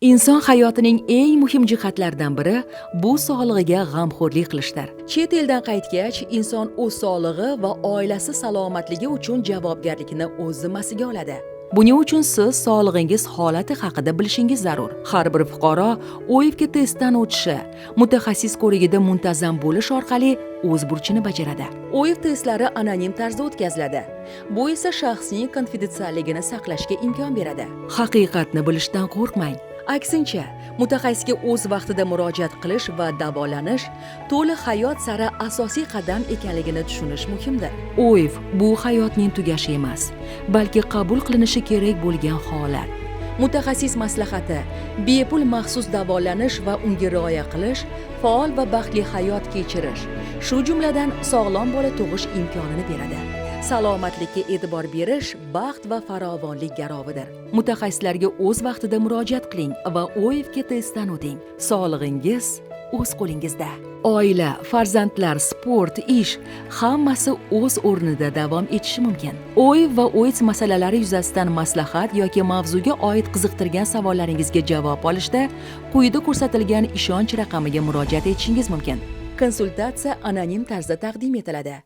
Inson hayotining eng muhim jihatlaridan biri bu sog'lig'iga g'amxo'rlik qilishdir. Chet eldan qaytgach, inson o'z sog'lig'i va oilasi salomatligi uchun javobgarlikni o'z zimmasiga oladi. Buning uchun siz sog'lig'ingiz holati haqida bilishingiz zarur. Har bir fuqaro OIVga testdan o'tishi, mutaxassis ko'rigida muntazam bo'lish orqali o'z burchini bajaradi. OIV testlari anonim tarzda o'tkaziladi. Bu esa shaxsning konfidensialligini saqlashga imkon beradi. Haqiqatni bilishdan qo'rqmang. Aksincha, mutaxassisga o'z vaqtida murojaat qilish va davolanish to'liq hayot sari asosiy qadam ekanligini tushunish muhimdir. OIV bu hayotning tugashi emas, balki qabul qilinishi kerak bo'lgan holat. Mutaxassis maslahati, bepul maxsus davolanish va unga rioya qilish, faol va baxtli hayot kechirish, shu jumladan sog'lom bola tug'ish imkonini beradi. Salomatlikka e'tibor berish baxt va farovonlik garovidir. Mutaxassislarga o'z vaqtida murojaat qiling va OIVga testdan o'ting. Sog'lig'ingiz o'z qo'lingizda. Oila, farzandlar, sport, ish hammasi o'z o'rnida davom etishi mumkin. OIV va AIDS masalalari yuzasidan maslahat yoki mavzuga oid qiziqtirgan savollaringizga javob olishda quyida ko'rsatilgan ishonch raqamiga murojaat etishingiz mumkin. Konsultatsiya anonim tarzda taqdim etiladi.